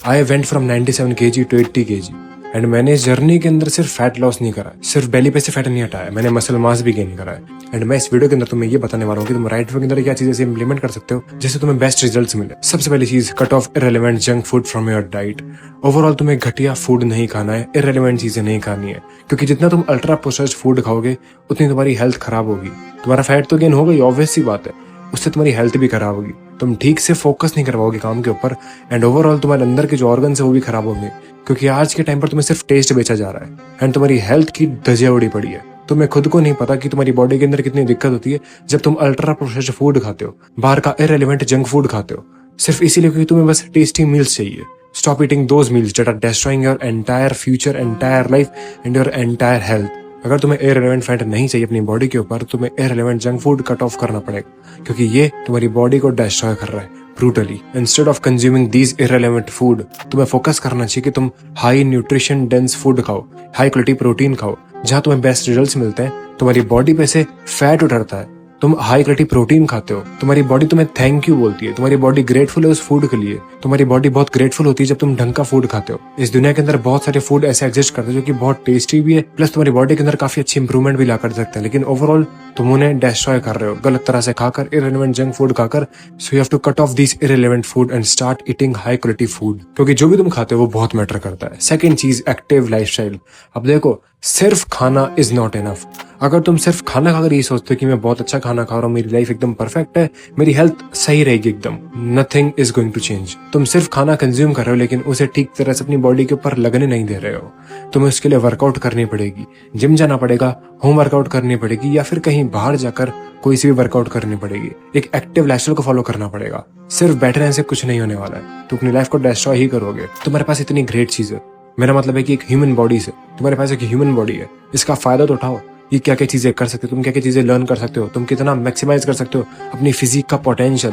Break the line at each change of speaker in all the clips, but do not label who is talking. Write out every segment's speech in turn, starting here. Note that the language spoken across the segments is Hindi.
I went from 97 kg to 80 kg and मैंने इस जर्नी के अंदर सिर्फ फैट लॉस नहीं करा, सिर्फ बेली पे से फैट नहीं हटाया, मैंने मसल मास भी गेन करा है। एंड मैं इस वीडियो के अंदर तुम्हें ये बताने वाला हूँ कि तुम राइट वे के अंदर क्या चीजें इंप्लीमेंट कर सकते हो जिससे तुम्हें बेस्ट रिजल्ट्स मिले। सबसे पहली चीज, cut off irrelevant junk food from your diet. Overall तुम्हें घटिया फूड नहीं खाना है, इररिलेवेंट चीजें नहीं खानी है, क्योंकि जितना तुम अल्ट्रा प्रोसेस्ड फूड खाओगे उतनी तुम्हारी हेल्थ खराब होगी। तुम्हारा फैट तो गेन होगा ही, ऑब्वियस सी बात है, उससे तुम्हारी हेल्थ भी खराब होगी, तुम ठीक से फोकस नहीं कर पाओगे काम के ऊपर एंड ओवरऑल तुम्हारे अंदर के जो ऑर्गन्स है वो भी खराब होंगे, क्योंकि आज के टाइम पर तुम्हें सिर्फ टेस्ट बेचा जा रहा है एंड तुम्हारी हेल्थ की धजिया उड़ी पड़ी है। तुम्हें खुद को नहीं पता कि तुम्हारी बॉडी के अंदर कितनी दिक्कत होती है जब तुम अल्ट्रा प्रोसेस्ड फूड खाते हो, बाहर का इररिलेवेंट जंक फूड खाते हो, सिर्फ इसीलिए क्योंकि तुम्हें बस टेस्टी मील्स चाहिए। Stop eating those meals that are destroying your entire future, entire life and your entire health. अगर तुम्हें इररिलेवेंट फैट नहीं चाहिए अपनी बॉडी के ऊपर, तुम्हें irrelevant junk food cut off करना पड़ेगा, क्योंकि ये तुम्हारी बॉडी को डिस्ट्रॉय कर रहा है brutally. Instead of consuming these irrelevant food, तुम्हें फोकस करना चाहिए कि तुम हाई न्यूट्रिशन डेंस फूड खाओ, हाई क्वालिटी प्रोटीन खाओ, जहां तुम्हें बेस्ट रिजल्ट्स मिलते हैं। तुम्हारी बॉडी पे से फैट उतरता है, तुम हाई क्वालिटी प्रोटीन खाते हो, तुम्हारी बॉडी तुम्हें थैंक यू बोलती है, तुम्हारी बॉडी ग्रेटफुल है उस फूड के लिए। तुम्हारी बॉडी बहुत ग्रेटफुल होती है जब तुम ढंग का फूड खाते हो। इस दुनिया के अंदर बहुत सारे फूड ऐसे एग्जिस्ट करते हैं जो कि बहुत टेस्टी भी है, प्लस तुम्हारी बॉडी के अंदर काफी अच्छी इंप्रूवमेंट भी ला कर सकते हैं, लेकिन ओवरऑल तुम उन्हें डिस्ट्रॉय कर रहे हो गलत तरह से खाकर, इररिलेवेंट जंक फूड खाकर। So you have to cut off this irrelevant food and start eating high quality food, क्योंकि जो भी तुम खाते हो वो बहुत मैटर करता है। सेकंड चीज, एक्टिव लाइफस्टाइल। अब देखो, सिर्फ खाना इज नॉट इनफ। अगर तुम सिर्फ खाना खाकर ये सोचते हो कि मैं बहुत अच्छा खाना खा रहा हूँ, मेरी लाइफ एकदम परफेक्ट है, मेरी हेल्थ सही रहेगी एकदम, nothing is going to change. तुम सिर्फ खाना कंज्यूम कर रहे हो लेकिन उसे ठीक तरह से अपनी बॉडी के ऊपर लगने नहीं दे रहे हो। तुम्हें उसके लिए वर्कआउट करनी पड़ेगी, जिम जाना पड़ेगा, होम वर्कआउट करनी पड़ेगी, या फिर कहीं बाहर जाकर कोई सी भी वर्कआउट करनी पड़ेगी। एक एक्टिव लाइफस्टाइल को फॉलो करना पड़ेगा। सिर्फ बैठे रहने से कुछ नहीं होने वाला है, तुम अपनी लाइफ को डिस्ट्रॉय ही करोगे। तुम्हारे पास इतनी ग्रेट चीज है, मेरा मतलब है कि एक ह्यूमन बॉडी से, तुम्हारे पास एक ह्यूमन बॉडी है, इसका फायदा तो उठाओ। ये क्या क्या चीजें कर सकते हो, तुम क्या क्या चीजें लर्न कर सकते हो, तुम कितना मैक्सिमाइज कर सकते हो अपनी फिजिक का पोटेंशियल,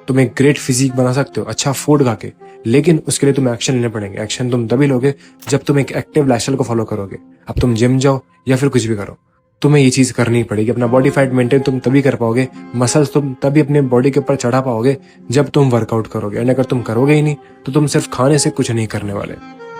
तुम एक ग्रेट फिजिक बना सकते हो अच्छा फूड खा के। लेकिन उसके लिए तुम्हें एक्शन लेने पड़ेंगे। एक्शन तुम तभी लोगे जब तुम एक एक्टिव लाइफस्टाइल को फॉलो करोगे। अब तुम जिम जाओ या फिर कुछ भी करो, तुम्हें ये चीज करनी पड़ेगी। अपना बॉडी फैट मेंटेन तुम तभी कर पाओगे, मसल्स तुम तभी अपने बॉडी के ऊपर चढ़ा पाओगे जब तुम वर्कआउट करोगे। एंड अगर तुम करोगे ही नहीं तो तुम सिर्फ खाने से कुछ नहीं करने वाले,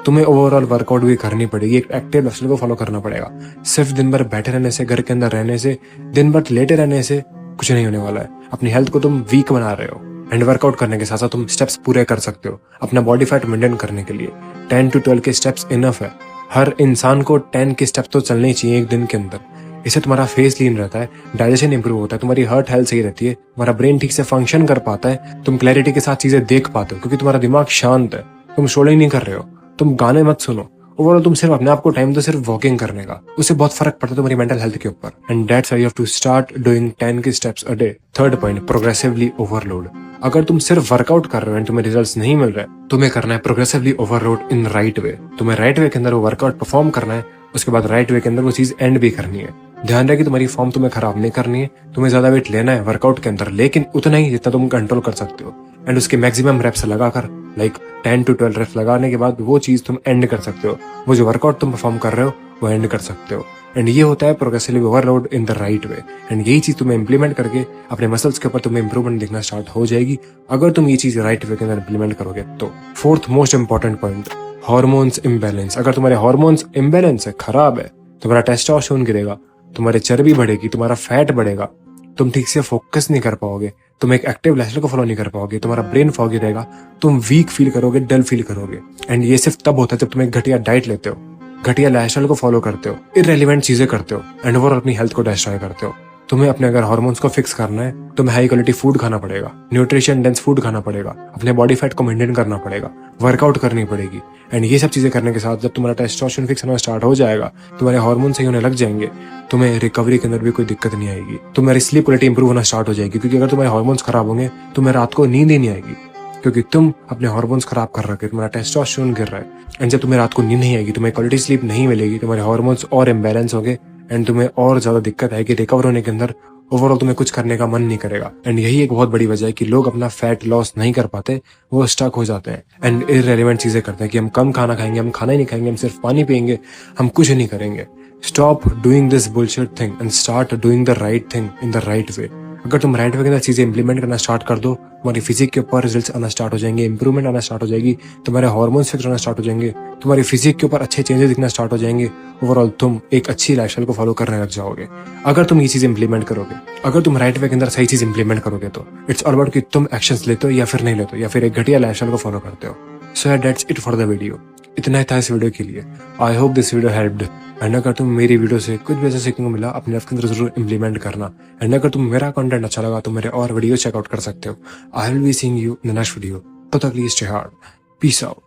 तुम्हें ओवरऑल वर्कआउट भी करनी पड़ेगी, एक एक्टिव लाइफस्टाइल को फॉलो करना पड़ेगा। सिर्फ दिन भर बैठे रहने से, घर के अंदर रहने से, दिन भर लेटे रहने से कुछ नहीं होने वाला है। अपनी हेल्थ को तुम वीक बना रहे हो एंड वर्कआउट करने के साथ साथ तुम स्टेप्स पूरे कर सकते हो अपना बॉडी फैट मेंटेन करने के लिए। 10 to 12 के स्टेप्स इनफ है। हर इंसान को 10 के स्टेप्स तो चलने ही चाहिए एक दिन के अंदर। इससे तुम्हारा फेस लीन रहता है, डाइजेशन इंप्रूव होता है, तुम्हारी हार्ट हेल्थ सही रहती है, तुम्हारा ब्रेन ठीक से फंक्शन कर पाता है, तुम क्लैरिटी के साथ चीजें देख पाते हो क्योंकि तुम्हारा दिमाग शांत है, तुम शोले नहीं कर रहे हो, तुम गाने मत सुनो। ओवरऑल तुम सिर्फ अपने आप को टाइम दो सिर्फ वॉकिंग करने का, उससे बहुत फर्क पड़ता है तुम्हारी मेंटल हेल्थ के ऊपर। And that's why you have to start doing 10 K steps a day. Third point, progressively overload. अगर तुम सिर्फ वर्कआउट कर रहे हो एंड तुम्हें रिजल्ट्स नहीं मिल रहे, तुम्हें करना है progressively overload in right way. तुम्हें राइट वे के अंदर वो वर्कआउट परफॉर्म करना है, उसके बाद राइट वे के अंदर वो चीज एंड भी करनी है। ध्यान रहे कि तुम्हारी फॉर्म तुम्हें खराब नहीं करनी है, तुम्हें ज्यादा वेट लेना है वर्कआउट के अंदर, लेकिन उतना ही जितना तुम कंट्रोल कर सकते हो। एंड उसके मैक्सिमम रेप्स लगाकर, लाइक 10 to 12 रेप्स लगाने के बाद वो चीज तुम एंड कर सकते हो, वो जो वर्कआउट तुम परफॉर्म कर रहे हो वो एंड कर सकते हो। एंड ये होता है progressively overload in the right way. And यही चीज तुम्हें इंप्लीमेंट करके अपने मसल्स के ऊपर तुम्हें इंप्रूवमेंट दिखना स्टार्ट हो जाएगी अगर तुम ये चीज राइट वे के अंदर इंप्लीमेंट करोगे तो। Fourth most important point, hormones imbalance. अगर तुम्हारे हार्मोन्स इम्बैलेंस है, खराब है, तुम्हारा टेस्टोस्टेरोन गिरेगा, तुम्हारी चर्बी बढ़ेगी, तुम्हारा फैट बढ़ेगा, तुम ठीक से फोकस नहीं कर पाओगे, तुम एक एक्टिव लाइफस्टाइल को फॉलो नहीं कर पाओगे, तुम्हारा ब्रेन फॉगी रहेगा, तुम वीक फील करोगे, डल फील करोगे। एंड ये सिर्फ तब होता है जब तुम एक घटिया डाइट लेते हो, घटिया लाइफस्टाइल को फॉलो करते हो, इररिलेवेंट चीजें करते हो एंड ओवरऑल अपनी हेल्थ को डिस्ट्रॉय करते हो। तुम्हें अपने अगर हार्मोन्स को फिक्स करना है, तुम्हें हाई क्वालिटी फूड खाना पड़ेगा, न्यूट्रिशन डेंस फूड खाना पड़ेगा, अपने बॉडी फैट को मेंटेन करना पड़ेगा, वर्कआउट करनी पड़ेगी। एंड ये सब चीजें करने के साथ जब तुम्हारा टेस्टोस्टेरोन फिक्स होना स्टार्ट हो जाएगा, तुम्हारे हार्मोन सही होने लग जाएंगे, तुम्हें रिकवरी के अंदर भी कोई दिक्कत नहीं आएगी, तुम्हारी स्लीप क्वालिटी इंप्रूव होना स्टार्ट हो जाएगी। क्योंकि अगर तुम्हारे हार्मोन्स खराब होंगे, तुम्हें रात को नींद ही नहीं आएगी, क्योंकि तुम अपने हार्मोन्स खराब कर रखे, तुम्हारा टेस्टोस्टेरोन गिर रहा है। एंड जब तुम्हें रात को नींद नहीं आएगी, तुम्हें क्वालिटी स्लीप नहीं मिलेगी, तुम्हारे हार्मोन्स और इम्बैलेंस होंगे एंड तुम्हें और ज्यादा दिक्कत आएगी रिकवर होने के अंदर। ओवरऑल तुम्हें कुछ करने का मन नहीं करेगा। एंड यही एक बहुत बड़ी वजह है कि लोग अपना फैट लॉस नहीं कर पाते, वो स्टक हो जाते हैं एंड इररिलेवेंट चीजें करते हैं कि हम कम खाना खाएंगे, हम खाना ही नहीं खाएंगे, हम सिर्फ पानी पियेंगे, हम कुछ नहीं करेंगे। Stop doing this bullshit thing and start doing the right thing in the right way. अगर तुम राइट वे के अंदर चीजें इंप्लीमेंट करना स्टार्ट कर दो, तुम्हारी फिजिक के ऊपर रिजल्ट्स आना स्टार्ट हो जाएंगे, इंप्रूवमेंट आना स्टार्ट हो जाएगी, तुम्हारे हार्मोन्स फिक्स होना स्टार्ट हो जाएंगे, तुम्हारी फिजिक के ऊपर अच्छे चेंजेस दिखना स्टार्ट हो जाएंगे। ओवरऑल तुम एक अच्छी लाइफस्टाइल को फॉलो करने लग जाओगे अगर तुम ये चीज इंप्लीमेंट करोगे। अगर तुम राइट वे के अंदर सही चीज इंप्लीमेंट करोगे तो इट्स ऑल अबाउट कि तुम एक्शंस लेते हो या फिर नहीं लेते हो, या फिर एक घटिया लाइफस्टाइल को फॉलो करते हो। So that's it for the video. इतना ही था इस वीडियो के लिए। I hope this video helped. And अगर तुम मेरी वीडियो से कुछ भी ऐसा सीखने को मिला, अपने लाइफ के अंदर जरूर इंप्लीमेंट करना। एंड अगर तुम मेरा कंटेंट अच्छा लगा तो मेरे और वीडियो चेकआउट कर सकते हो। I will be seeing you in the next video. तब तक के लिए स्टे हार्ड, पीस आउट।